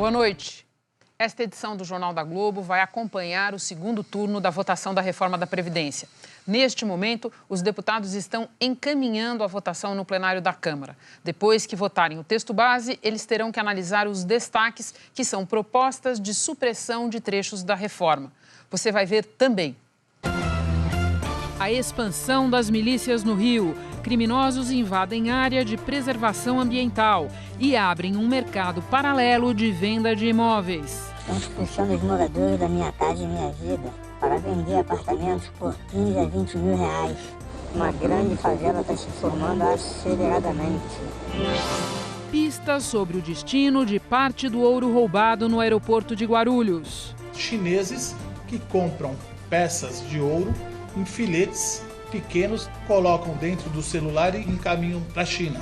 Boa noite. Esta edição do Jornal da Globo vai acompanhar o segundo turno da votação da reforma da Previdência. Neste momento, os deputados estão encaminhando a votação no plenário da Câmara. Depois que votarem o texto base, eles terão que analisar os destaques, que são propostas de supressão de trechos da reforma. Você vai ver também a expansão das milícias no Rio. Criminosos invadem área de preservação ambiental e abrem um mercado paralelo de venda de imóveis. Estão expulsando os moradores da Minha Casa e Minha Vida para vender apartamentos por 15 a 20 mil reais. Uma grande favela está se formando aceleradamente. Pistas sobre o destino de parte do ouro roubado no aeroporto de Guarulhos. Chineses que compram peças de ouro em filetes pequenos, colocam dentro do celular e encaminham para a China.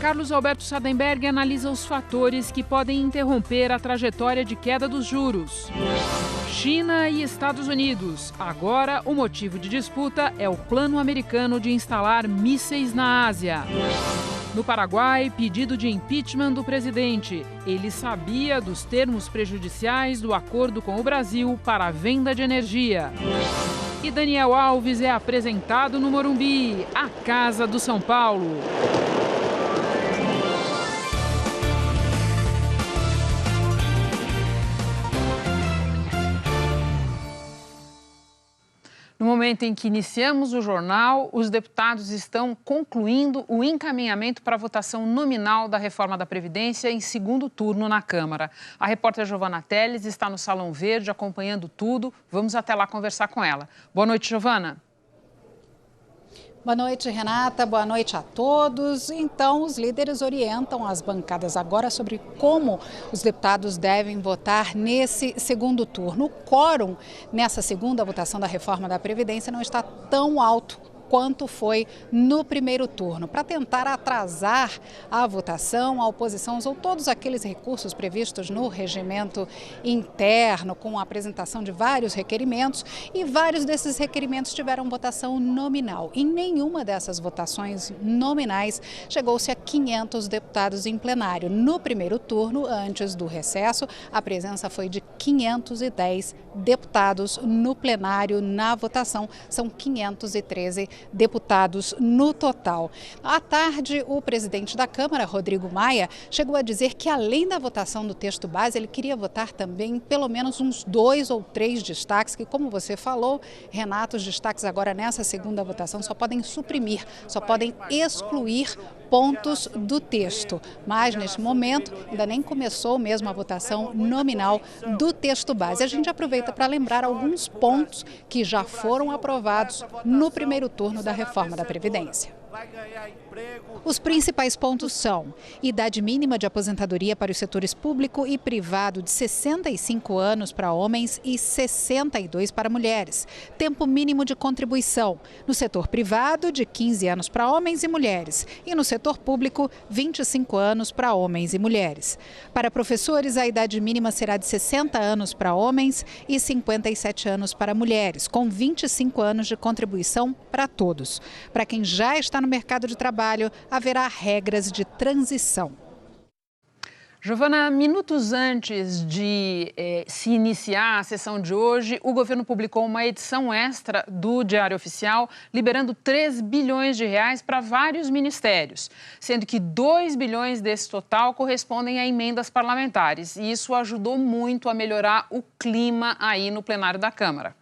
Carlos Alberto Sardenberg analisa os fatores que podem interromper a trajetória de queda dos juros. China e Estados Unidos. Agora, o motivo de disputa é o plano americano de instalar mísseis na Ásia. No Paraguai, pedido de impeachment do presidente. Ele sabia dos termos prejudiciais do acordo com o Brasil para a venda de energia. E Daniel Alves é apresentado no Morumbi, a casa do São Paulo. No momento em que iniciamos o jornal, os deputados estão concluindo o encaminhamento para a votação nominal da reforma da Previdência em segundo turno na Câmara. A repórter Giovana Teles está no Salão Verde acompanhando tudo. Vamos até lá conversar com ela. Boa noite, Giovana. Boa noite, Renata. Boa noite a todos. Então, os líderes orientam as bancadas agora sobre como os deputados devem votar nesse segundo turno. O quórum nessa segunda votação da reforma da Previdência não está tão alto quanto foi no primeiro turno. Para tentar atrasar a votação, a oposição usou todos aqueles recursos previstos no regimento interno, com a apresentação de vários requerimentos, e vários desses requerimentos tiveram votação nominal. Em nenhuma dessas votações nominais chegou-se a 500 deputados em plenário. No primeiro turno, antes do recesso, a presença foi de 510 deputados no plenário na votação. São 513 deputados no total. À tarde, o presidente da Câmara, Rodrigo Maia, chegou a dizer que, além da votação do texto base, ele queria votar também pelo menos uns 2 ou 3 destaques, que, como você falou, Renato, os destaques agora nessa segunda votação só podem suprimir, só podem excluir pontos do texto. Mas, neste momento, ainda nem começou mesmo a votação nominal do texto base. A gente aproveita para lembrar alguns pontos que já foram aprovados no primeiro turno da reforma da Previdência. Os principais pontos são: idade mínima de aposentadoria para os setores público e privado de 65 anos para homens e 62 para mulheres. Tempo mínimo de contribuição no setor privado de 15 anos para homens e mulheres e no setor público 25 anos para homens e mulheres. Para professores, a idade mínima será de 60 anos para homens e 57 anos para mulheres, com 25 anos de contribuição para todos. Para quem já está no mercado de trabalho, haverá regras de transição. Giovana, minutos antes de se iniciar a sessão de hoje, o governo publicou uma edição extra do Diário Oficial, liberando 3 bilhões de reais para vários ministérios, sendo que 2 bilhões desse total correspondem a emendas parlamentares. E isso ajudou muito a melhorar o clima aí no plenário da Câmara.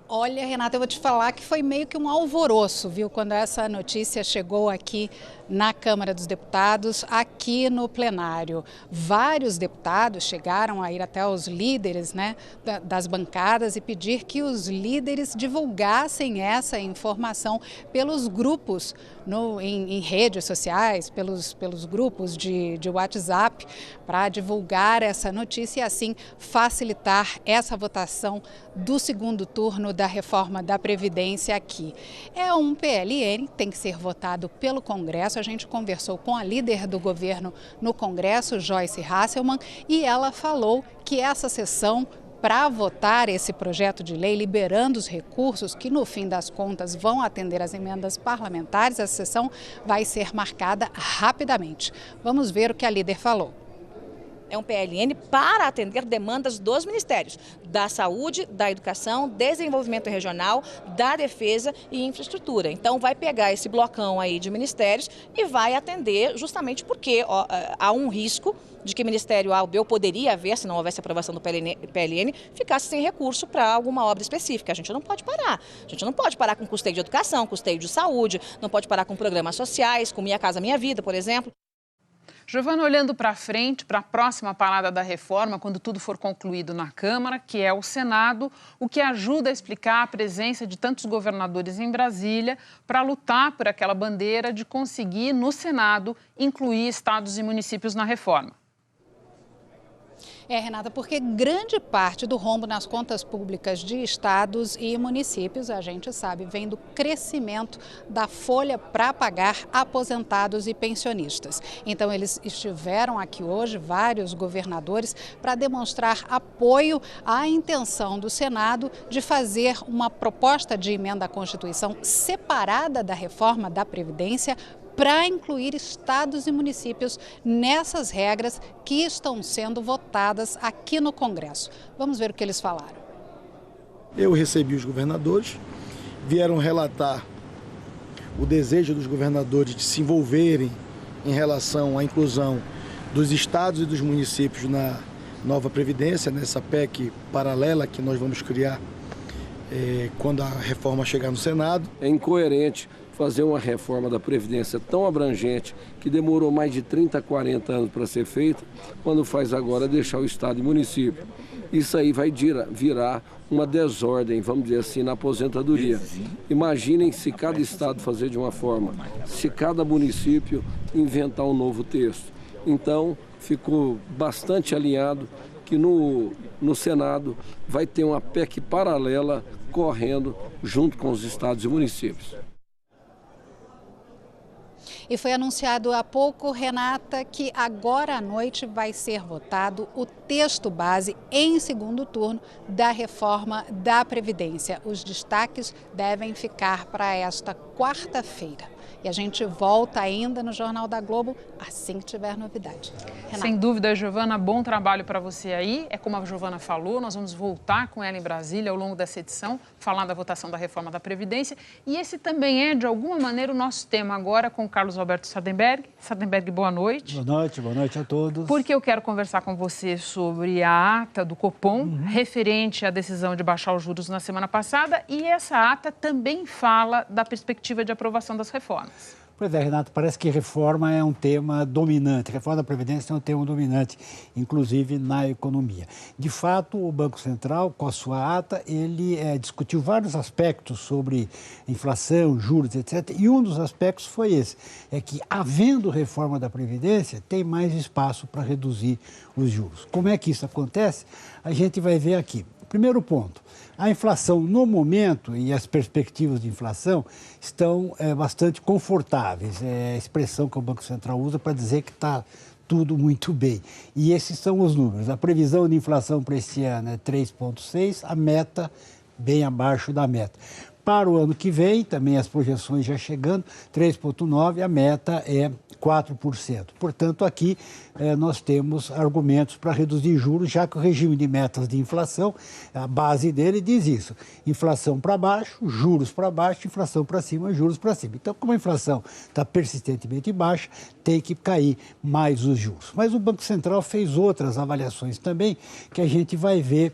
Olha, Renata, eu vou te falar que foi meio que um alvoroço, viu, quando essa notícia chegou aqui na Câmara dos Deputados, aqui no plenário. Vários deputados chegaram a ir até os líderes, né, das bancadas e pedir que os líderes divulgassem essa informação pelos grupos em redes sociais, pelos grupos de WhatsApp, para divulgar essa notícia e assim facilitar essa votação do segundo turno da reforma da Previdência aqui. É um PLN, tem que ser votado pelo Congresso. A gente conversou com a líder do governo no Congresso, Joyce Hasselmann, e ela falou que essa sessão para votar esse projeto de lei, liberando os recursos que, no fim das contas, vão atender às emendas parlamentares. A sessão vai ser marcada rapidamente. Vamos ver o que a líder falou. É um PLN para atender demandas dos ministérios da Saúde, da Educação, Desenvolvimento Regional, da Defesa e Infraestrutura. Então vai pegar esse blocão aí de ministérios e vai atender justamente porque há um risco de que o Ministério A ou B, ou poderia haver, se não houvesse aprovação do PLN, ficasse sem recurso para alguma obra específica. A gente não pode parar. A gente não pode parar com custeio de educação, custeio de saúde, não pode parar com programas sociais, com Minha Casa Minha Vida, por exemplo. Giovana, olhando para frente, para a próxima parada da reforma, quando tudo for concluído na Câmara, que é o Senado, o que ajuda a explicar a presença de tantos governadores em Brasília para lutar por aquela bandeira de conseguir, no Senado, incluir estados e municípios na reforma. Renata, porque grande parte do rombo nas contas públicas de estados e municípios, a gente sabe, vem do crescimento da folha para pagar aposentados e pensionistas. Então, eles estiveram aqui hoje, vários governadores, para demonstrar apoio à intenção do Senado de fazer uma proposta de emenda à Constituição separada da reforma da Previdência, para incluir estados e municípios nessas regras que estão sendo votadas aqui no Congresso. Vamos ver o que eles falaram. Eu recebi os governadores, vieram relatar o desejo dos governadores de se envolverem em relação à inclusão dos estados e dos municípios na nova Previdência, nessa PEC paralela que nós vamos criar quando a reforma chegar no Senado. É incoerente fazer uma reforma da Previdência tão abrangente, que demorou mais de 30, 40 anos para ser feita, quando faz agora deixar o Estado e município. Isso aí vai virar uma desordem, vamos dizer assim, na aposentadoria. Imaginem se cada Estado fazer de uma forma, se cada município inventar um novo texto. Então, ficou bastante alinhado que no Senado vai ter uma PEC paralela correndo junto com os estados e municípios. E foi anunciado há pouco, Renata, que agora à noite vai ser votado o texto base em segundo turno da reforma da Previdência. Os destaques devem ficar para esta quarta-feira. E a gente volta ainda no Jornal da Globo assim que tiver novidade. Renata. Sem dúvida, Giovana, bom trabalho para você aí. É como a Giovana falou, nós vamos voltar com ela em Brasília ao longo dessa edição, falar da votação da reforma da Previdência. E esse também é, de alguma maneira, o nosso tema agora com o Carlos Alberto Sardenberg. Sardenberg, boa noite. Boa noite a todos. Porque eu quero conversar com você sobre a ata do Copom, referente à decisão de baixar os juros na semana passada. E essa ata também fala da perspectiva de aprovação das reformas. Pois é, Renato, parece que reforma é um tema dominante, reforma da Previdência é um tema dominante, inclusive na economia. De fato, o Banco Central, com a sua ata, ele discutiu vários aspectos sobre inflação, juros, etc. E um dos aspectos foi esse, é que, havendo reforma da Previdência, tem mais espaço para reduzir os juros. Como é que isso acontece? A gente vai ver aqui. Primeiro ponto, a inflação no momento e as perspectivas de inflação estão bastante confortáveis. É a expressão que o Banco Central usa para dizer que está tudo muito bem. E esses são os números. A previsão de inflação para esse ano é 3,6%, a meta bem abaixo da meta. Para o ano que vem, também as projeções já chegando, 3,9%, a meta é 4%. Portanto, aqui nós temos argumentos para reduzir juros, já que o regime de metas de inflação, a base dele diz isso. Inflação para baixo, juros para baixo, inflação para cima, juros para cima. Então, como a inflação está persistentemente baixa, tem que cair mais os juros. Mas o Banco Central fez outras avaliações também, que a gente vai ver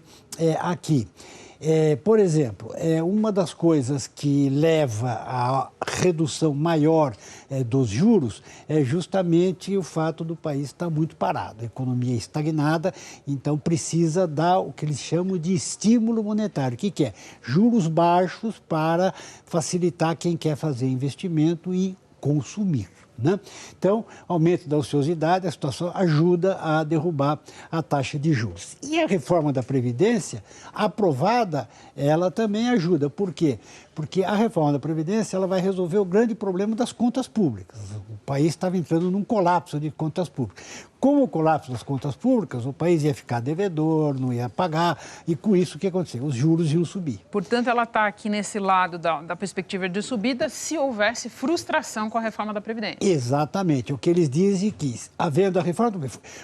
aqui. Por exemplo, uma das coisas que leva à redução maior dos juros é justamente o fato do país estar muito parado, a economia estagnada, então precisa dar o que eles chamam de estímulo monetário. O que é? Juros baixos para facilitar quem quer fazer investimento e consumir. Né? Então, aumento da ociosidade, a situação ajuda a derrubar a taxa de juros. E a reforma da Previdência, aprovada, ela também ajuda. Por quê? Porque a reforma da Previdência ela vai resolver o grande problema das contas públicas. O país estava entrando num colapso de contas públicas. Com o colapso das contas públicas, o país ia ficar devedor, não ia pagar, e com isso o que aconteceu? Os juros iam subir. Portanto, ela está aqui nesse lado da perspectiva de subida se houvesse frustração com a reforma da Previdência. Exatamente. O que eles dizem que, havendo a reforma,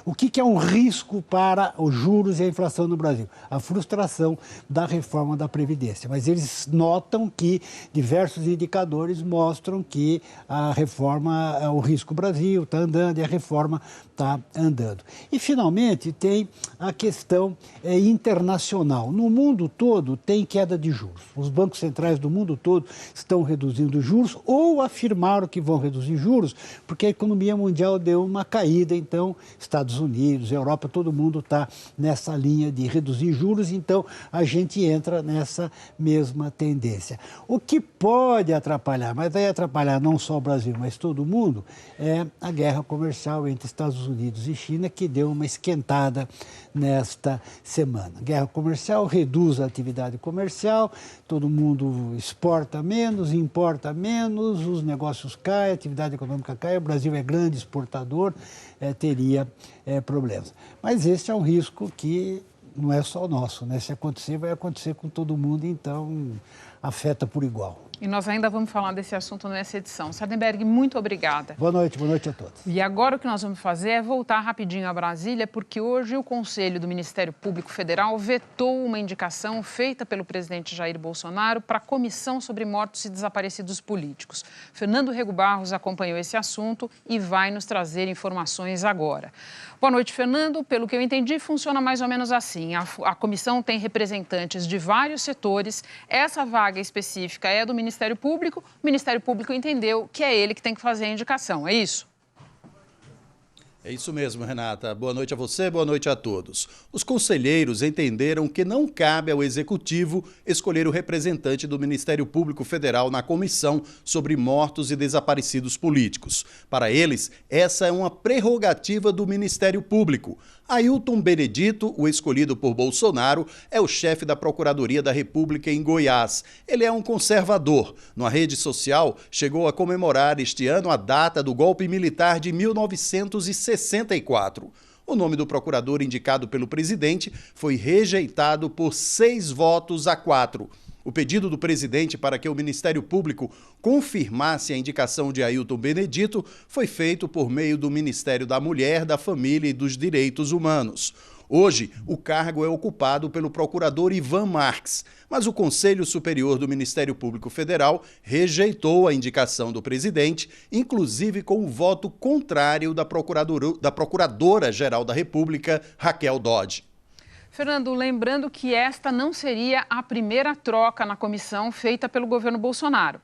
o que é um risco para os juros e a inflação no Brasil? A frustração da reforma da Previdência. Mas eles notam que diversos indicadores mostram que a reforma, o risco Brasil está andando e a reforma está andando. E, finalmente, tem a questão internacional. No mundo todo tem queda de juros. Os bancos centrais do mundo todo estão reduzindo juros ou afirmaram que vão reduzir juros porque a economia mundial deu uma caída. Então, Estados Unidos, Europa, todo mundo está nessa linha de reduzir juros. Então, a gente entra nessa mesma tendência. O que pode atrapalhar, mas vai atrapalhar não só o Brasil, mas todo mundo, é a guerra comercial entre Estados Unidos e China, que deu uma esquentada nesta semana. Guerra comercial reduz a atividade comercial, todo mundo exporta menos, importa menos, os negócios caem, a atividade econômica cai, o Brasil é grande exportador, teria problemas. Mas esse é um risco que não é só nosso, né? Se acontecer, vai acontecer com todo mundo, então afeta por igual. E nós ainda vamos falar desse assunto nessa edição. Sardenberg, muito obrigada. Boa noite a todos. E agora o que nós vamos fazer é voltar rapidinho a Brasília, porque hoje o Conselho do Ministério Público Federal vetou uma indicação feita pelo presidente Jair Bolsonaro para a Comissão sobre Mortos e Desaparecidos Políticos. Fernando Rego Barros acompanhou esse assunto e vai nos trazer informações agora. Boa noite, Fernando. Pelo que eu entendi, funciona mais ou menos assim. A comissão tem representantes de vários setores. Essa vaga específica é do Ministério Público. O Ministério Público entendeu que é ele que tem que fazer a indicação. É isso? É isso mesmo, Renata. Boa noite a você, boa noite a todos. Os conselheiros entenderam que não cabe ao Executivo escolher o representante do Ministério Público Federal na Comissão sobre Mortos e Desaparecidos Políticos. Para eles, essa é uma prerrogativa do Ministério Público. Ailton Benedito, o escolhido por Bolsonaro, é o chefe da Procuradoria da República em Goiás. Ele é um conservador. Numa rede social, chegou a comemorar este ano a data do golpe militar de 1964. O nome do procurador indicado pelo presidente foi rejeitado por 6-4. O pedido do presidente para que o Ministério Público confirmasse a indicação de Ailton Benedito foi feito por meio do Ministério da Mulher, da Família e dos Direitos Humanos. Hoje, o cargo é ocupado pelo procurador Ivan Marques, mas o Conselho Superior do Ministério Público Federal rejeitou a indicação do presidente, inclusive com o voto contrário da Procuradora-Geral da República, Raquel Dodge. Fernando, lembrando que esta não seria a primeira troca na comissão feita pelo governo Bolsonaro.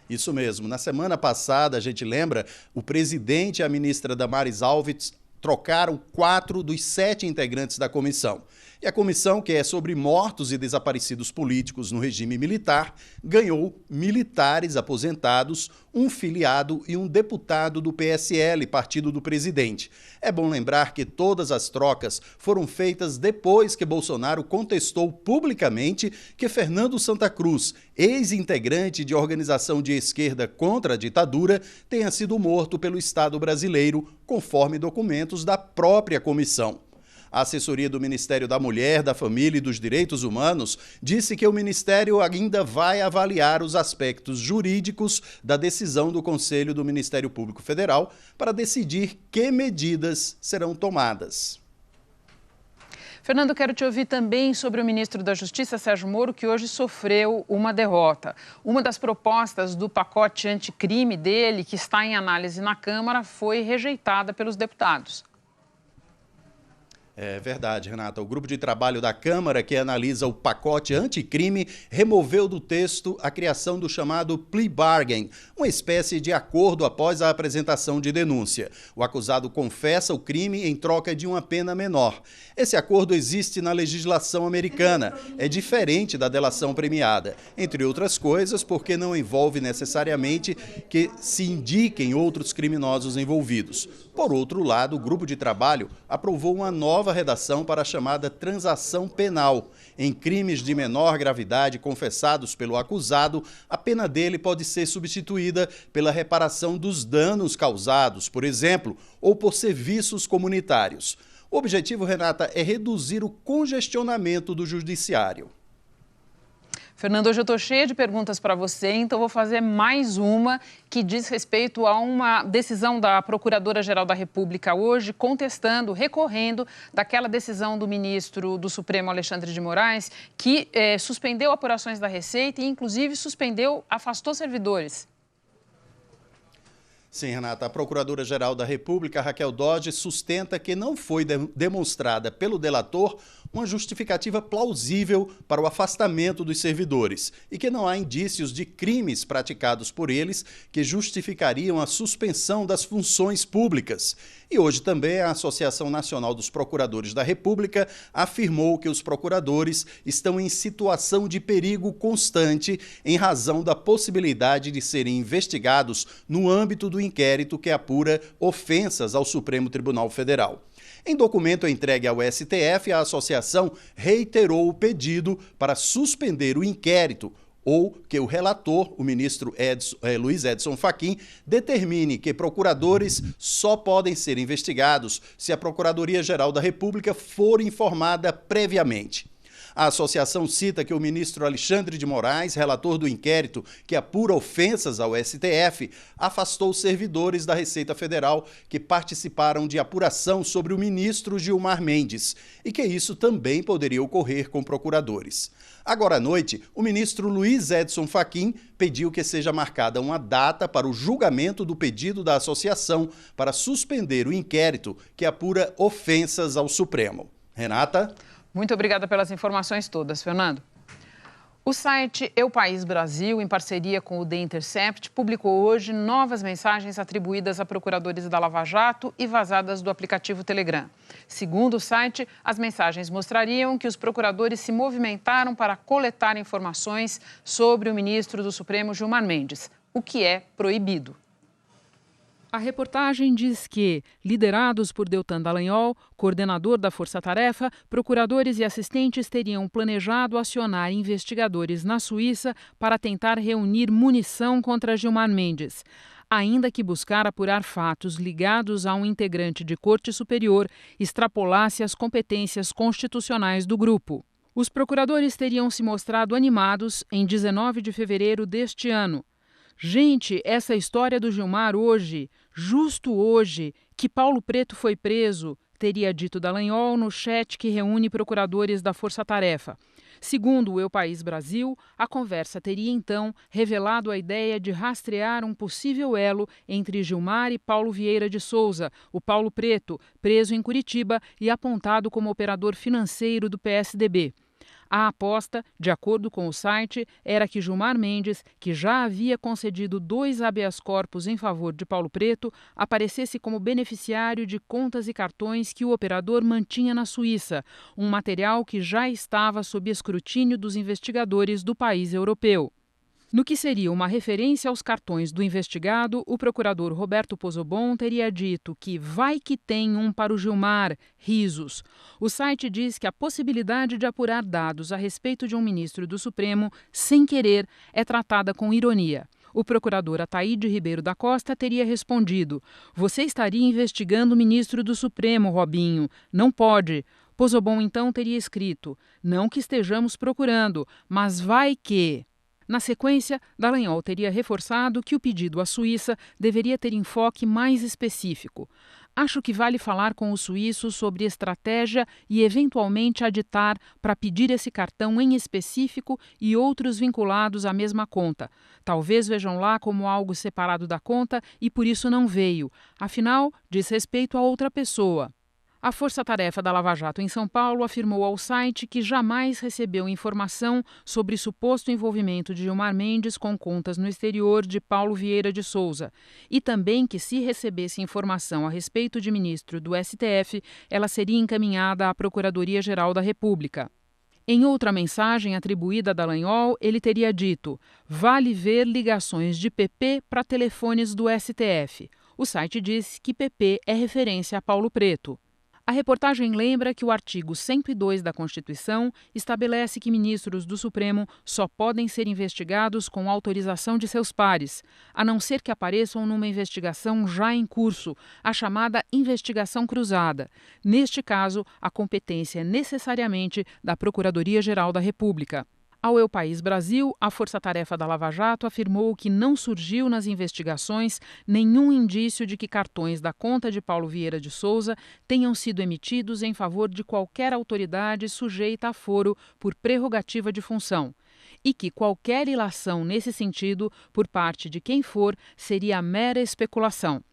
Isso mesmo. Na semana passada, a gente lembra, o presidente e a ministra Damares Alves trocaram 4 dos 7 integrantes da comissão. E a comissão, que é sobre mortos e desaparecidos políticos no regime militar, ganhou militares aposentados, um filiado e um deputado do PSL, partido do presidente. É bom lembrar que todas as trocas foram feitas depois que Bolsonaro contestou publicamente que Fernando Santa Cruz, ex-integrante de organização de esquerda contra a ditadura, tenha sido morto pelo Estado brasileiro, conforme documentos da própria comissão. A assessoria do Ministério da Mulher, da Família e dos Direitos Humanos disse que o Ministério ainda vai avaliar os aspectos jurídicos da decisão do Conselho do Ministério Público Federal para decidir que medidas serão tomadas. Fernando, quero te ouvir também sobre o ministro da Justiça, Sérgio Moro, que hoje sofreu uma derrota. Uma das propostas do pacote anticrime dele, que está em análise na Câmara, foi rejeitada pelos deputados. É verdade, Renata. O grupo de trabalho da Câmara, que analisa o pacote anticrime, removeu do texto a criação do chamado plea bargain, uma espécie de acordo após a apresentação de denúncia. O acusado confessa o crime em troca de uma pena menor. Esse acordo existe na legislação americana. É diferente da delação premiada, entre outras coisas, porque não envolve necessariamente que se indiquem outros criminosos envolvidos. Por outro lado, o grupo de trabalho aprovou uma nova redação para a chamada transação penal. Em crimes de menor gravidade confessados pelo acusado, a pena dele pode ser substituída pela reparação dos danos causados, por exemplo, ou por serviços comunitários. O objetivo, Renata, é reduzir o congestionamento do judiciário. Fernando, hoje eu estou cheia de perguntas para você, então vou fazer mais uma que diz respeito a uma decisão da Procuradora-Geral da República hoje, contestando, recorrendo daquela decisão do ministro do Supremo, Alexandre de Moraes, que suspendeu apurações da Receita e, inclusive, afastou servidores. Sim, Renata, a Procuradora-Geral da República, Raquel Dodge, sustenta que não foi demonstrada pelo delator uma justificativa plausível para o afastamento dos servidores e que não há indícios de crimes praticados por eles que justificariam a suspensão das funções públicas. E hoje também a Associação Nacional dos Procuradores da República afirmou que os procuradores estão em situação de perigo constante em razão da possibilidade de serem investigados no âmbito do inquérito que apura ofensas ao Supremo Tribunal Federal. Em documento entregue ao STF, a associação reiterou o pedido para suspender o inquérito ou que o relator, o ministro Luiz Edson Fachin, determine que procuradores só podem ser investigados se a Procuradoria-Geral da República for informada previamente. A associação cita que o ministro Alexandre de Moraes, relator do inquérito que apura ofensas ao STF, afastou servidores da Receita Federal que participaram de apuração sobre o ministro Gilmar Mendes e que isso também poderia ocorrer com procuradores. Agora à noite, o ministro Luiz Edson Fachin pediu que seja marcada uma data para o julgamento do pedido da associação para suspender o inquérito que apura ofensas ao Supremo. Renata? Muito obrigada pelas informações todas, Fernando. O site Eu País Brasil, em parceria com o The Intercept, publicou hoje novas mensagens atribuídas a procuradores da Lava Jato e vazadas do aplicativo Telegram. Segundo o site, as mensagens mostrariam que os procuradores se movimentaram para coletar informações sobre o ministro do Supremo, Gilmar Mendes, o que é proibido. A reportagem diz que, liderados por Deltan Dallagnol, coordenador da Força Tarefa, procuradores e assistentes teriam planejado acionar investigadores na Suíça para tentar reunir munição contra Gilmar Mendes, ainda que buscar apurar fatos ligados a um integrante de Corte Superior extrapolasse as competências constitucionais do grupo. Os procuradores teriam se mostrado animados em 19 de fevereiro deste ano. Gente, essa história do Gilmar hoje, justo hoje, que Paulo Preto foi preso, teria dito Dallagnol no chat que reúne procuradores da Força Tarefa. Segundo o Eu País Brasil, a conversa teria então revelado a ideia de rastrear um possível elo entre Gilmar e Paulo Vieira de Souza, o Paulo Preto, preso em Curitiba e apontado como operador financeiro do PSDB. A aposta, de acordo com o site, era que Gilmar Mendes, que já havia concedido 2 habeas corpus em favor de Paulo Preto, aparecesse como beneficiário de contas e cartões que o operador mantinha na Suíça, um material que já estava sob escrutínio dos investigadores do país europeu. No que seria uma referência aos cartões do investigado, o procurador Roberto Pozzobon teria dito que vai que tem um para o Gilmar, risos. O site diz que a possibilidade de apurar dados a respeito de um ministro do Supremo, sem querer, é tratada com ironia. O procurador Ataíde Ribeiro da Costa teria respondido: "Você estaria investigando o ministro do Supremo, Robinho. Não pode." Pozzobon então teria escrito: "Não que estejamos procurando, mas vai que..." Na sequência, Dallagnol teria reforçado que o pedido à Suíça deveria ter enfoque mais específico. Acho que vale falar com os suíços sobre estratégia e eventualmente aditar para pedir esse cartão em específico e outros vinculados à mesma conta. Talvez vejam lá como algo separado da conta e por isso não veio. Afinal, diz respeito a outra pessoa. A Força Tarefa da Lava Jato em São Paulo afirmou ao site que jamais recebeu informação sobre suposto envolvimento de Gilmar Mendes com contas no exterior de Paulo Vieira de Souza e também que, se recebesse informação a respeito de ministro do STF, ela seria encaminhada à Procuradoria-Geral da República. Em outra mensagem atribuída a Dallagnol, ele teria dito: "Vale ver ligações de PP para telefones do STF." O site diz que PP é referência a Paulo Preto. A reportagem lembra que o artigo 102 da Constituição estabelece que ministros do Supremo só podem ser investigados com autorização de seus pares, a não ser que apareçam numa investigação já em curso, a chamada investigação cruzada. Neste caso, a competência é necessariamente da Procuradoria-Geral da República. Ao El País Brasil, a Força-Tarefa da Lava Jato afirmou que não surgiu nas investigações nenhum indício de que cartões da conta de Paulo Vieira de Souza tenham sido emitidos em favor de qualquer autoridade sujeita a foro por prerrogativa de função, e que qualquer ilação nesse sentido, por parte de quem for, seria mera especulação.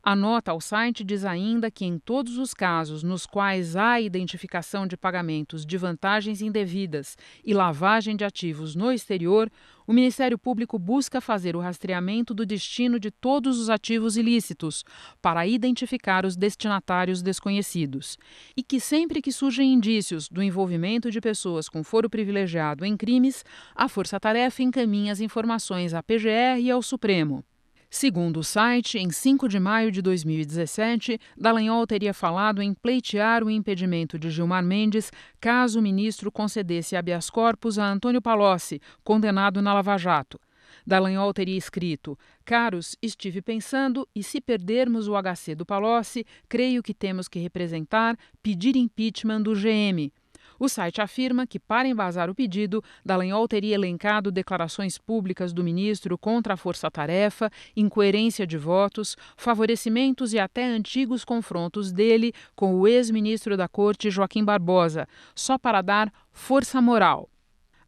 A nota ao site diz ainda que em todos os casos nos quais há identificação de pagamentos de vantagens indevidas e lavagem de ativos no exterior, o Ministério Público busca fazer o rastreamento do destino de todos os ativos ilícitos para identificar os destinatários desconhecidos. E que sempre que surgem indícios do envolvimento de pessoas com foro privilegiado em crimes, a Força-Tarefa encaminha as informações à PGR e ao Supremo. Segundo o site, em 5 de maio de 2017, Dallagnol teria falado em pleitear o impedimento de Gilmar Mendes caso o ministro concedesse habeas corpus a Antônio Palocci, condenado na Lava Jato. Dallagnol teria escrito: "Caros, estive pensando e se perdermos o HC do Palocci, creio que temos que representar, pedir impeachment do GM." O site afirma que, para embasar o pedido, Dallagnol teria elencado declarações públicas do ministro contra a Força-Tarefa, incoerência de votos, favorecimentos e até antigos confrontos dele com o ex-ministro da Corte, Joaquim Barbosa, só para dar força moral.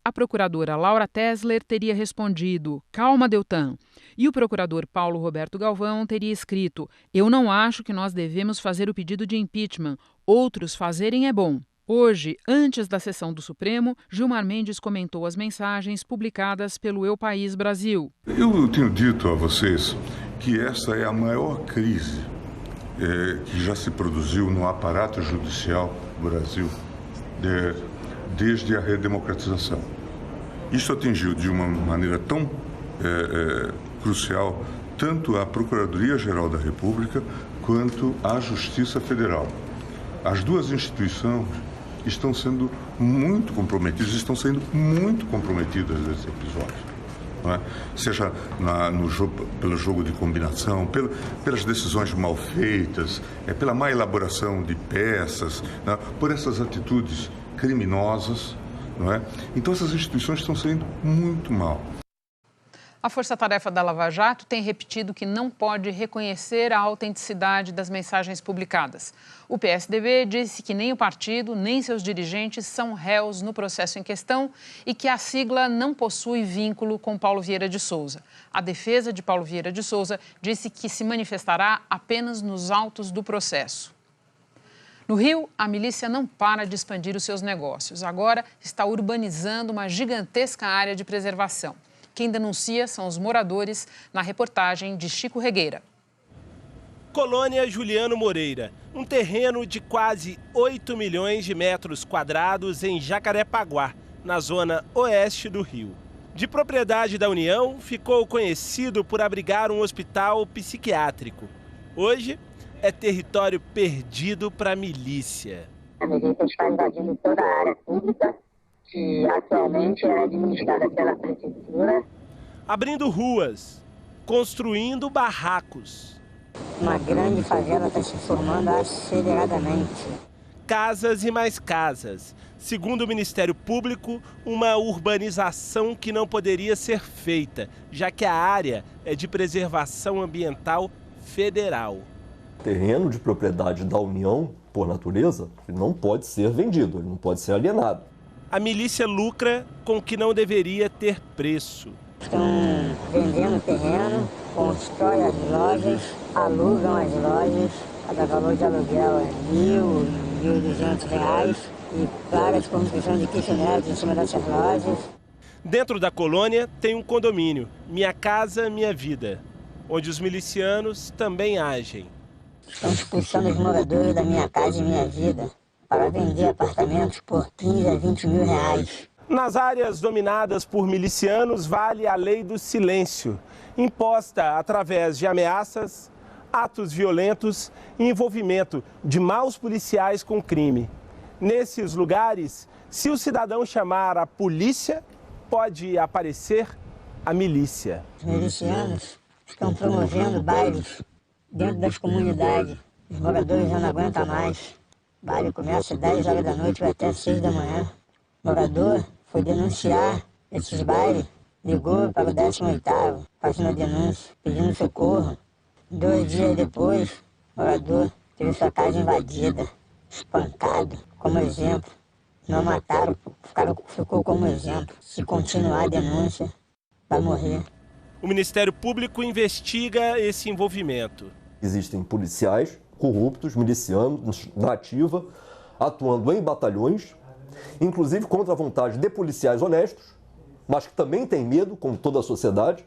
A procuradora Laura Tesler teria respondido: "Calma, Deltan." E o procurador Paulo Roberto Galvão teria escrito: "Eu não acho que nós devemos fazer o pedido de impeachment. Outros fazerem é bom." Hoje, antes da sessão do Supremo, Gilmar Mendes comentou as mensagens publicadas pelo El País Brasil. Eu tenho dito a vocês que essa é a maior crise que já se produziu no aparato judicial do Brasil desde a redemocratização. Isso atingiu de uma maneira tão crucial tanto a Procuradoria-Geral da República quanto a Justiça Federal. As duas instituições estão sendo muito comprometidas nesse episódio. Não é? Seja pelo jogo de combinação, pelas decisões mal feitas, pela má elaboração de peças, não é? Por essas atitudes criminosas. Não é? Então essas instituições estão saindo muito mal. A Força-Tarefa da Lava Jato tem repetido que não pode reconhecer a autenticidade das mensagens publicadas. O PSDB disse que nem o partido, nem seus dirigentes são réus no processo em questão e que a sigla não possui vínculo com Paulo Vieira de Souza. A defesa de Paulo Vieira de Souza disse que se manifestará apenas nos autos do processo. No Rio, a milícia não para de expandir os seus negócios. Agora está urbanizando uma gigantesca área de preservação. Quem denuncia são os moradores, na reportagem de Chico Regueira. Colônia Juliano Moreira, um terreno de quase 8 milhões de metros quadrados em Jacarepaguá, na zona oeste do Rio. De propriedade da União, ficou conhecido por abrigar um hospital psiquiátrico. Hoje, é território perdido para a milícia. A milícia está invadindo toda a área pública, que atualmente é administrada pela prefeitura. Abrindo ruas, construindo barracos. Uma grande favela está se formando aceleradamente. Casas e mais casas. Segundo o Ministério Público, uma urbanização que não poderia ser feita, já que a área é de preservação ambiental federal. Terreno de propriedade da União, por natureza, não pode ser vendido, ele não pode ser alienado. A milícia lucra com o que não deveria ter preço. Estão vendendo terreno, constroem as lojas, alugam as lojas, cada valor de aluguel é R$ 1.200 e várias construções de kitnets em cima dessas lojas. Dentro da colônia tem um condomínio, Minha Casa Minha Vida, onde os milicianos também agem. Estão expulsando os moradores da Minha Casa Minha Vida para vender apartamentos por 15 a 20 mil reais. Nas áreas dominadas por milicianos, vale a lei do silêncio, imposta através de ameaças, atos violentos e envolvimento de maus policiais com crime. Nesses lugares, se o cidadão chamar a polícia, pode aparecer a milícia. Os milicianos estão promovendo bailes dentro das comunidades. Os moradores já não aguentam mais. O baile começa às 10 horas da noite e vai até 6 da manhã. O morador foi denunciar esses bailes, ligou para o 18º, fazendo a denúncia, pedindo socorro. 2 dias depois, o morador teve sua casa invadida, espancado, como exemplo. Não mataram, ficou como exemplo. Se continuar a denúncia, vai morrer. O Ministério Público investiga esse envolvimento. Existem policiais corruptos, milicianos, na ativa, atuando em batalhões, inclusive contra a vontade de policiais honestos, mas que também têm medo, como toda a sociedade.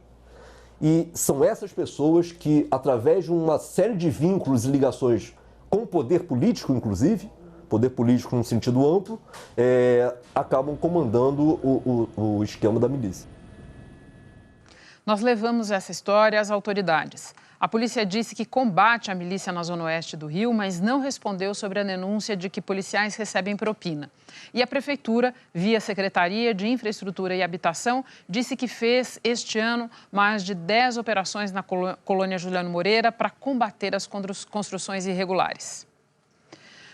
E são essas pessoas que, através de uma série de vínculos e ligações com o poder político, inclusive, poder político no sentido amplo, acabam comandando o esquema da milícia. Nós levamos essa história às autoridades. A polícia disse que combate a milícia na zona oeste do Rio, mas não respondeu sobre a denúncia de que policiais recebem propina. E a Prefeitura, via Secretaria de Infraestrutura e Habitação, disse que fez este ano mais de 10 operações na colônia Juliano Moreira para combater as construções irregulares.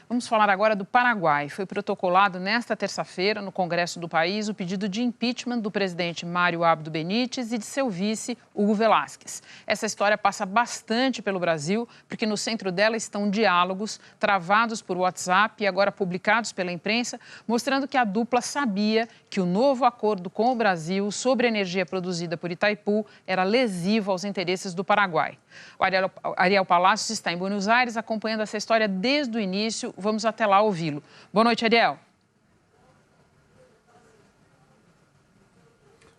Vamos falar agora do Paraguai. Foi protocolado nesta terça-feira, no Congresso do país, o pedido de impeachment do presidente Mário Abdo Benítez e de seu vice, Hugo Velásquez. Essa história passa bastante pelo Brasil, porque no centro dela estão diálogos travados por WhatsApp e agora publicados pela imprensa, mostrando que a dupla sabia que o novo acordo com o Brasil sobre a energia produzida por Itaipu era lesivo aos interesses do Paraguai. O Ariel Palacios está em Buenos Aires acompanhando essa história desde o início. Vamos até lá ouvi-lo. Boa noite, Ariel.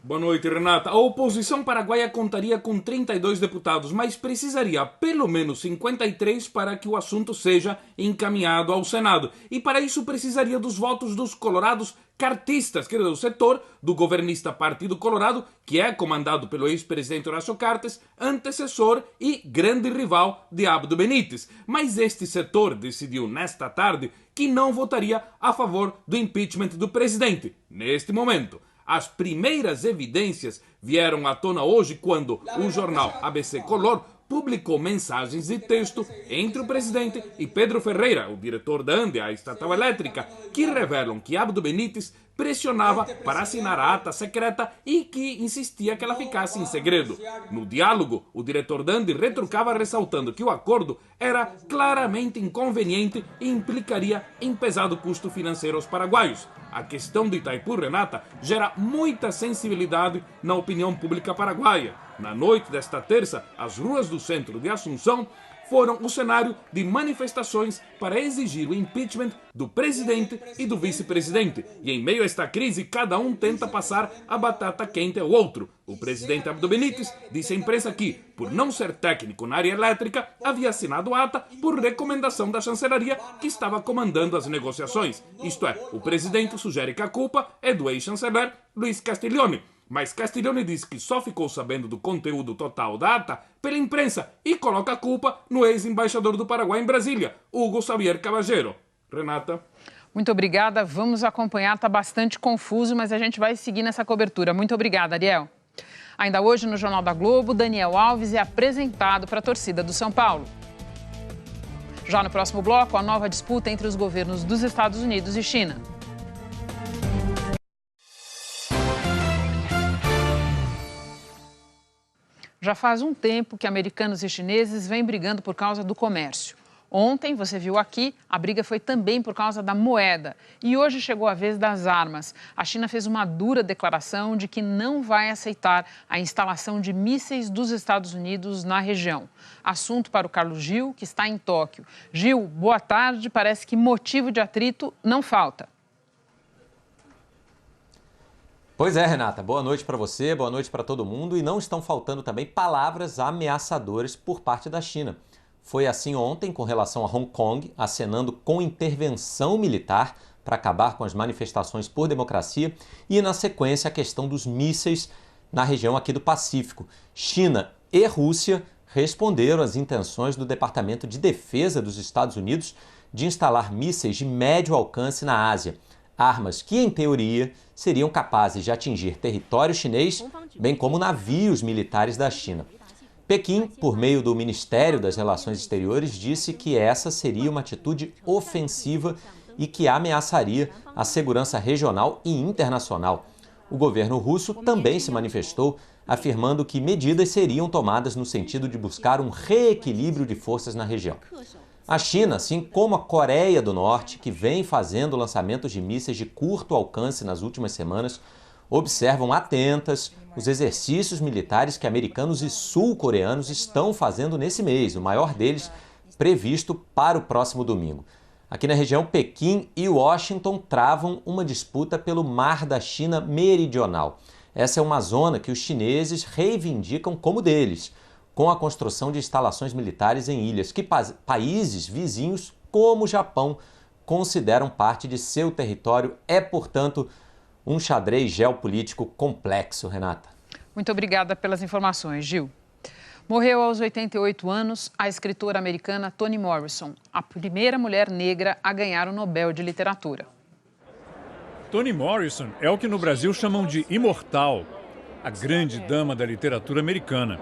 Boa noite, Renata. A oposição paraguaia contaria com 32 deputados, mas precisaria pelo menos 53 para que o assunto seja encaminhado ao Senado. E para isso precisaria dos votos dos colorados cartistas, que é o setor do governista Partido Colorado, que é comandado pelo ex-presidente Horácio Cartes, antecessor e grande rival de Abdo Benítez. Mas este setor decidiu nesta tarde que não votaria a favor do impeachment do presidente, neste momento. As primeiras evidências vieram à tona hoje quando o jornal ABC Color publicou mensagens de texto entre o presidente e Pedro Ferreira, o diretor da ANDE, a estatal elétrica, que revelam que Abdo Benítez pressionava para assinar a ata secreta e que insistia que ela ficasse em segredo. No diálogo, o diretor da ANDE retrucava ressaltando que o acordo era claramente inconveniente e implicaria em pesado custo financeiro aos paraguaios. A questão de Itaipu, Renata, gera muita sensibilidade na opinião pública paraguaia. Na noite desta terça, as ruas do centro de Assunção foram o cenário de manifestações para exigir o impeachment do presidente e do vice-presidente. E em meio a esta crise, cada um tenta passar a batata quente ao outro. O presidente Abdo Benítez disse à imprensa que, por não ser técnico na área elétrica, havia assinado a ata por recomendação da chancelaria que estava comandando as negociações. Isto é, o presidente sugere que a culpa é do ex-chanceler Luiz Castiglione. Mas Castiglione diz que só ficou sabendo do conteúdo total da ata pela imprensa e coloca a culpa no ex-embaixador do Paraguai em Brasília, Hugo Xavier Caballero. Renata. Muito obrigada. Vamos acompanhar. Está bastante confuso, mas a gente vai seguir nessa cobertura. Muito obrigada, Ariel. Ainda hoje, no Jornal da Globo, Daniel Alves é apresentado para a torcida do São Paulo. Já no próximo bloco, a nova disputa entre os governos dos Estados Unidos e China. Já faz um tempo que americanos e chineses vêm brigando por causa do comércio. Ontem, você viu aqui, a briga foi também por causa da moeda. E hoje chegou a vez das armas. A China fez uma dura declaração de que não vai aceitar a instalação de mísseis dos Estados Unidos na região. Assunto para o Carlos Gil, que está em Tóquio. Gil, boa tarde. Parece que motivo de atrito não falta. Pois é, Renata. Boa noite para você, boa noite para todo mundo. E não estão faltando também palavras ameaçadoras por parte da China. Foi assim ontem com relação a Hong Kong, acenando com intervenção militar para acabar com as manifestações por democracia e, na sequência, a questão dos mísseis na região aqui do Pacífico. China e Rússia responderam às intenções do Departamento de Defesa dos Estados Unidos de instalar mísseis de médio alcance na Ásia. Armas que, em teoria, seriam capazes de atingir território chinês, bem como navios militares da China. Pequim, por meio do Ministério das Relações Exteriores, disse que essa seria uma atitude ofensiva e que ameaçaria a segurança regional e internacional. O governo russo também se manifestou, afirmando que medidas seriam tomadas no sentido de buscar um reequilíbrio de forças na região. A China, assim como a Coreia do Norte, que vem fazendo lançamentos de mísseis de curto alcance nas últimas semanas, observam atentas os exercícios militares que americanos e sul-coreanos estão fazendo nesse mês, o maior deles previsto para o próximo domingo. Aqui na região, Pequim e Washington travam uma disputa pelo Mar da China Meridional. Essa é uma zona que os chineses reivindicam como deles, com a construção de instalações militares em ilhas que países vizinhos, como o Japão, consideram parte de seu território. É, portanto, um xadrez geopolítico complexo, Renata. Muito obrigada pelas informações, Gil. Morreu aos 88 anos a escritora americana Toni Morrison, a primeira mulher negra a ganhar o Nobel de Literatura. Toni Morrison é o que no Brasil chamam de imortal, a grande dama da literatura americana.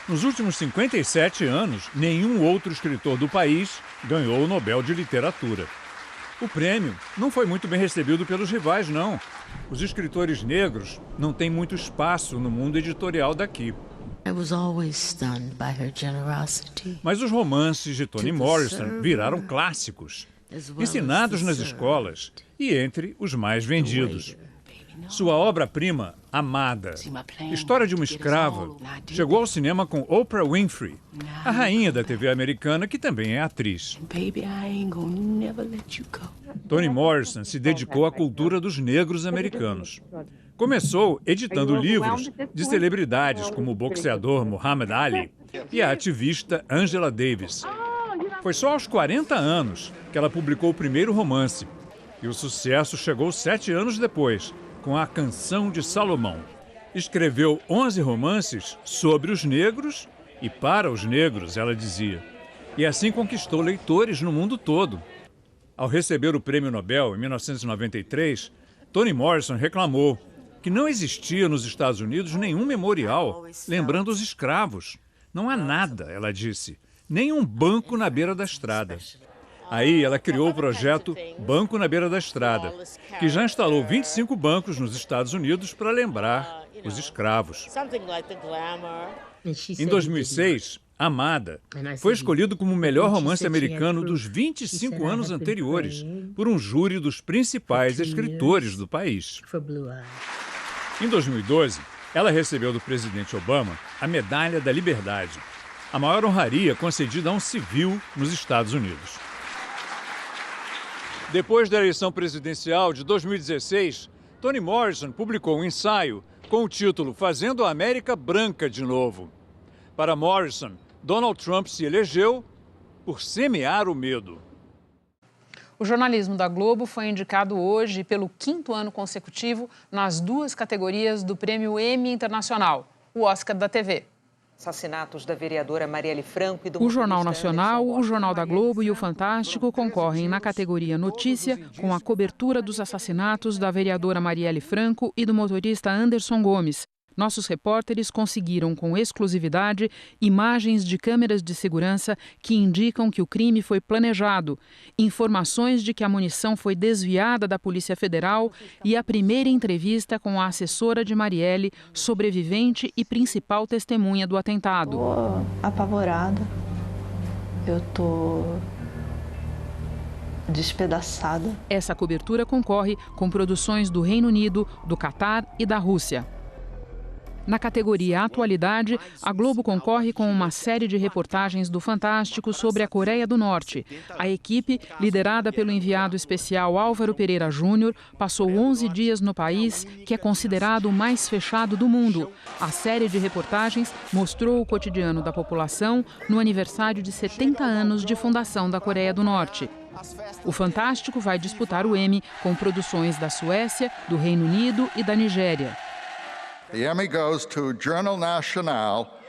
Nos últimos 57 anos, nenhum outro escritor do país ganhou o Nobel de Literatura. O prêmio não foi muito bem recebido pelos rivais, não. Os escritores negros não têm muito espaço no mundo editorial daqui. Mas os romances de Toni Morrison viraram clássicos, ensinados nas escolas e entre os mais vendidos. Sua obra-prima, Amada, história de uma escrava, chegou ao cinema com Oprah Winfrey, a rainha da TV americana, que também é atriz. Toni Morrison se dedicou à cultura dos negros americanos. Começou editando livros de celebridades como o boxeador Muhammad Ali e a ativista Angela Davis. Foi só aos 40 anos que ela publicou o primeiro romance, e o sucesso chegou 7 anos depois, com A Canção de Salomão. Escreveu 11 romances sobre os negros e para os negros, ela dizia. E assim conquistou leitores no mundo todo. Ao receber o Prêmio Nobel em 1993, Toni Morrison reclamou que não existia nos Estados Unidos nenhum memorial lembrando os escravos. Não há nada, ela disse, nem um banco na beira da estrada. Aí ela criou o projeto Banco na Beira da Estrada, que já instalou 25 bancos nos Estados Unidos para lembrar os escravos. Em 2006, Amada foi escolhido como o melhor romance americano dos 25 anos anteriores por um júri dos principais escritores do país. Em 2012, ela recebeu do presidente Obama a Medalha da Liberdade, a maior honraria concedida a um civil nos Estados Unidos. Depois da eleição presidencial de 2016, Toni Morrison publicou um ensaio com o título Fazendo a América Branca de Novo. Para Morrison, Donald Trump se elegeu por semear o medo. O jornalismo da Globo foi indicado hoje pelo 5º ano consecutivo nas 2 categorias do Prêmio Emmy Internacional, o Oscar da TV. Assassinatos da vereadora Marielle Franco e do O Jornal Nacional, o Jornal da Globo e o Fantástico concorrem na categoria Notícia com a cobertura dos assassinatos da vereadora Marielle Franco e do motorista Anderson Gomes. Nossos repórteres conseguiram com exclusividade imagens de câmeras de segurança que indicam que o crime foi planejado, informações de que a munição foi desviada da Polícia Federal e a primeira entrevista com a assessora de Marielle, sobrevivente e principal testemunha do atentado. Estou apavorada, eu estou despedaçada. Essa cobertura concorre com produções do Reino Unido, do Catar e da Rússia. Na categoria Atualidade, a Globo concorre com uma série de reportagens do Fantástico sobre a Coreia do Norte. A equipe, liderada pelo enviado especial Álvaro Pereira Júnior, passou 11 dias no país, que é considerado o mais fechado do mundo. A série de reportagens mostrou o cotidiano da população no aniversário de 70 anos de fundação da Coreia do Norte. O Fantástico vai disputar o Emmy com produções da Suécia, do Reino Unido e da Nigéria. The Emmy goes to Jornal Nacional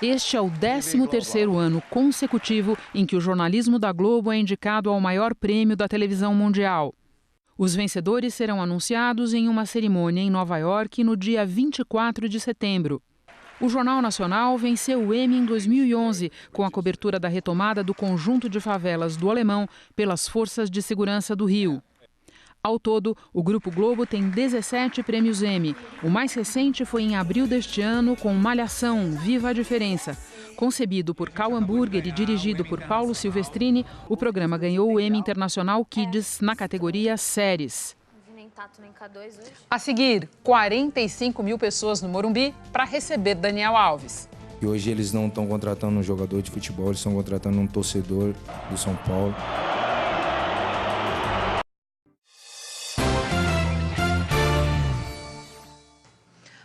Este é o 13º ano consecutivo em que o jornalismo da Globo é indicado ao maior prêmio da televisão mundial. Os vencedores serão anunciados em uma cerimônia em Nova York no dia 24 de setembro. O Jornal Nacional venceu o Emmy em 2011, com a cobertura da retomada do conjunto de favelas do Alemão pelas Forças de Segurança do Rio. Ao todo, o Grupo Globo tem 17 prêmios Emmy. O mais recente foi em abril deste ano com Malhação, Viva a Diferença. Concebido por Cal Hamburger e dirigido por Paulo Silvestrini, o programa ganhou o Emmy Internacional Kids na categoria Séries. A seguir, 45 mil pessoas no Morumbi para receber Daniel Alves. E hoje eles não estão contratando um jogador de futebol, eles estão contratando um torcedor do São Paulo.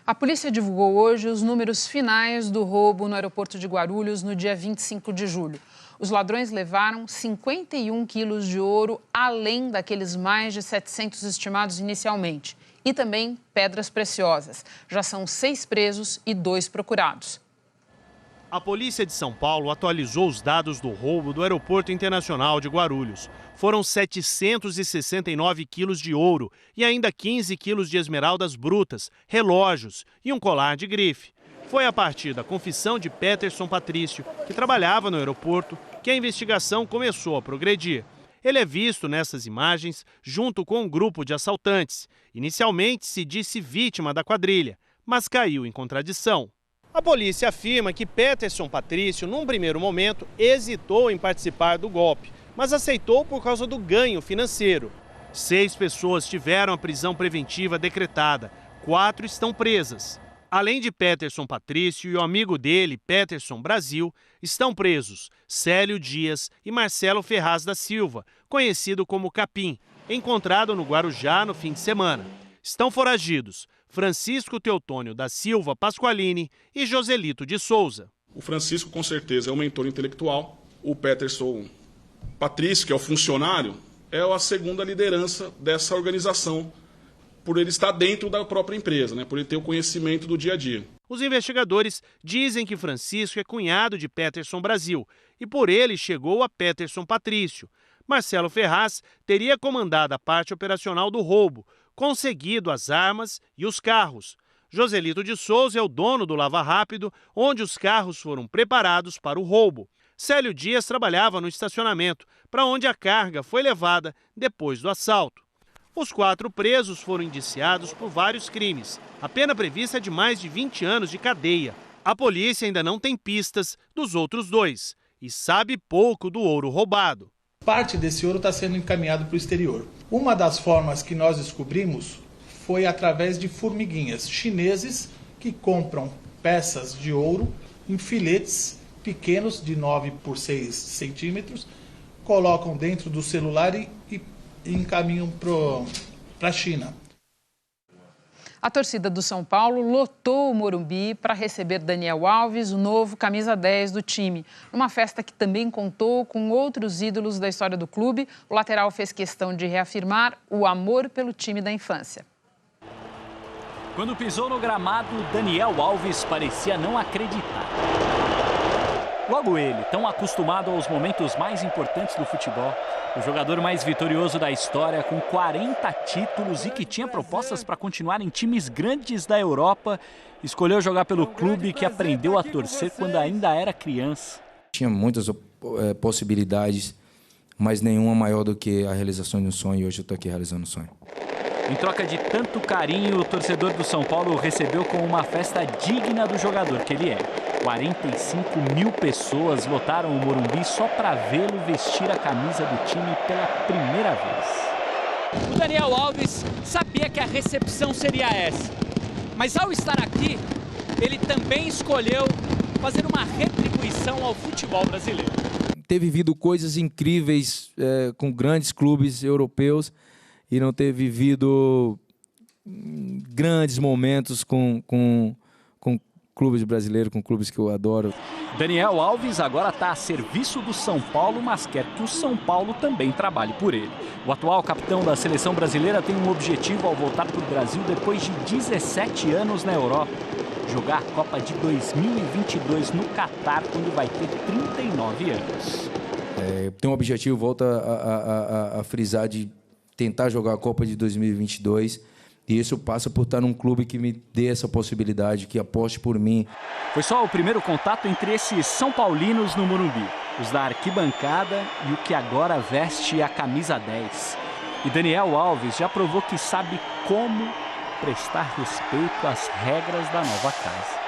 A polícia divulgou hoje os números finais do roubo no aeroporto de Guarulhos no dia 25 de julho. Os ladrões levaram 51 quilos de ouro, além daqueles mais de 700 estimados inicialmente. E também pedras preciosas. Já são 6 presos e 2 procurados. A polícia de São Paulo atualizou os dados do roubo do Aeroporto Internacional de Guarulhos. Foram 769 quilos de ouro e ainda 15 quilos de esmeraldas brutas, relógios e um colar de grife. Foi a partir da confissão de Peterson Patrício, que trabalhava no aeroporto, que a investigação começou a progredir. Ele é visto nessas imagens junto com um grupo de assaltantes. Inicialmente se disse vítima da quadrilha, mas caiu em contradição. A polícia afirma que Peterson Patrício, num primeiro momento, hesitou em participar do golpe, mas aceitou por causa do ganho financeiro. 6 pessoas tiveram a prisão preventiva decretada, 4 estão presas. Além de Peterson Patrício e o amigo dele, Peterson Brasil, estão presos Célio Dias e Marcelo Ferraz da Silva, conhecido como Capim, encontrado no Guarujá no fim de semana. Estão foragidos Francisco Teotônio da Silva Pasqualini e Joselito de Souza. O Francisco, com certeza, é o mentor intelectual. O Peterson Patrício, que é o funcionário, é a segunda liderança dessa organização, por ele estar dentro da própria empresa, por ele ter o conhecimento do dia a dia. Os investigadores dizem que Francisco é cunhado de Peterson Brasil e por ele chegou a Peterson Patrício. Marcelo Ferraz teria comandado a parte operacional do roubo, conseguido as armas e os carros. Joselito de Souza é o dono do Lava Rápido, onde os carros foram preparados para o roubo. Célio Dias trabalhava no estacionamento, para onde a carga foi levada depois do assalto. Os 4 presos foram indiciados por vários crimes. A pena prevista é de mais de 20 anos de cadeia. A polícia ainda não tem pistas dos outros 2 e sabe pouco do ouro roubado. Parte desse ouro está sendo encaminhado para o exterior. Uma das formas que nós descobrimos foi através de formiguinhas chineses que compram peças de ouro em filetes pequenos de 9 por 6 centímetros, colocam dentro do celular e encaminham para a China. A torcida do São Paulo lotou o Morumbi para receber Daniel Alves, o novo camisa 10 do time. Numa festa que também contou com outros ídolos da história do clube, o lateral fez questão de reafirmar o amor pelo time da infância. Quando pisou no gramado, Daniel Alves parecia não acreditar. Logo ele, tão acostumado aos momentos mais importantes do futebol, o jogador mais vitorioso da história, com 40 títulos e que tinha propostas para continuar em times grandes da Europa, escolheu jogar pelo clube que aprendeu a torcer quando ainda era criança. Tinha muitas possibilidades, mas nenhuma maior do que a realização de um sonho, e hoje eu estou aqui realizando um sonho. Em troca de tanto carinho, o torcedor do São Paulo recebeu com uma festa digna do jogador que ele é. 45 mil pessoas lotaram o Morumbi só para vê-lo vestir a camisa do time pela primeira vez. O Daniel Alves sabia que a recepção seria essa, mas ao estar aqui, ele também escolheu fazer uma retribuição ao futebol brasileiro. Ter vivido coisas incríveis com grandes clubes europeus e não ter vivido grandes momentos com clubes brasileiros, com clubes que eu adoro. Daniel Alves agora está a serviço do São Paulo, mas quer que o São Paulo também trabalhe por ele. O atual capitão da seleção brasileira tem um objetivo ao voltar para o Brasil depois de 17 anos na Europa. jogar a Copa de 2022 no Catar, quando vai ter 39 anos. Tem um objetivo, volto a frisar, de tentar jogar a Copa de 2022. E isso passa por estar num clube que me dê essa possibilidade, que aposte por mim. Foi só o primeiro contato entre esses São Paulinos no Morumbi. Os da arquibancada e o que agora veste a camisa 10. E Daniel Alves já provou que sabe como prestar respeito às regras da nova casa.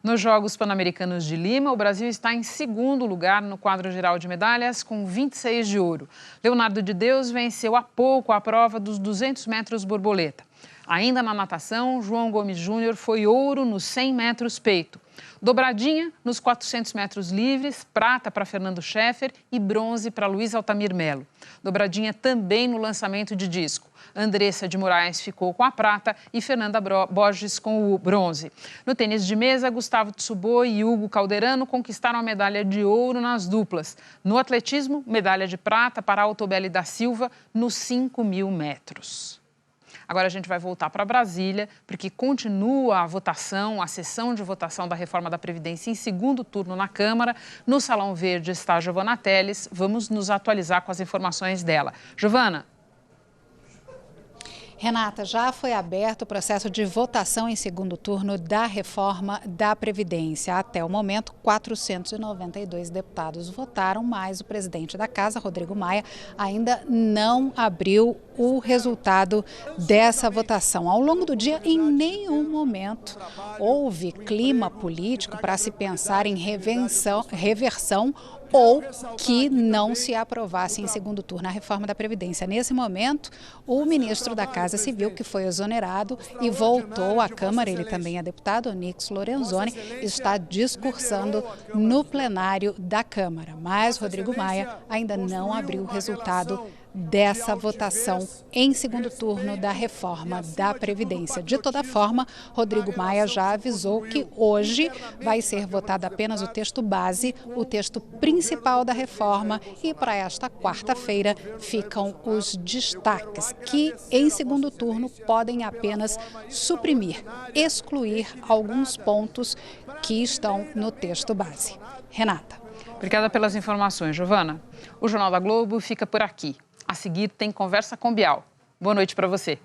Nos Jogos Pan-Americanos de Lima, o Brasil está em segundo lugar no quadro geral de medalhas, com 26 de ouro. Leonardo de Deus venceu há pouco a prova dos 200 metros borboleta. Ainda na natação, João Gomes Júnior foi ouro nos 100 metros peito. Dobradinha nos 400 metros livres, prata para Fernando Scheffer e bronze para Luiz Altamir Melo. Dobradinha também no lançamento de disco. Andressa de Moraes ficou com a prata e Fernanda Borges com o bronze. No tênis de mesa, Gustavo Tsuboi e Hugo Calderano conquistaram a medalha de ouro nas duplas. No atletismo, medalha de prata para Altobelli da Silva nos 5.000 metros. Agora a gente vai voltar para Brasília, porque continua a votação, a sessão de votação da reforma da Previdência em segundo turno na Câmara. No Salão Verde está a Giovana Teles. Vamos nos atualizar com as informações dela. Giovana. Renata, já foi aberto o processo de votação em segundo turno da reforma da Previdência. Até o momento, 492 deputados votaram, mas o presidente da Casa, Rodrigo Maia, ainda não abriu o resultado dessa votação. Ao longo do dia, em nenhum momento houve clima político para se pensar em reversão ou que não se aprovasse em segundo turno a reforma da Previdência. Nesse momento, o ministro da Casa Civil, que foi exonerado e voltou à Câmara, ele também é deputado, Onyx Lorenzoni, está discursando no plenário da Câmara. Mas Rodrigo Maia ainda não abriu o resultado dessa votação em segundo turno da reforma da Previdência. De toda forma, Rodrigo Maia já avisou que hoje vai ser votado apenas o texto base, o texto principal da reforma, e para esta quarta-feira ficam os destaques, que em segundo turno podem apenas suprimir, excluir alguns pontos que estão no texto base. Renata. Obrigada pelas informações, Giovana. O Jornal da Globo fica por aqui. A seguir tem Conversa com Bial. Boa noite para você.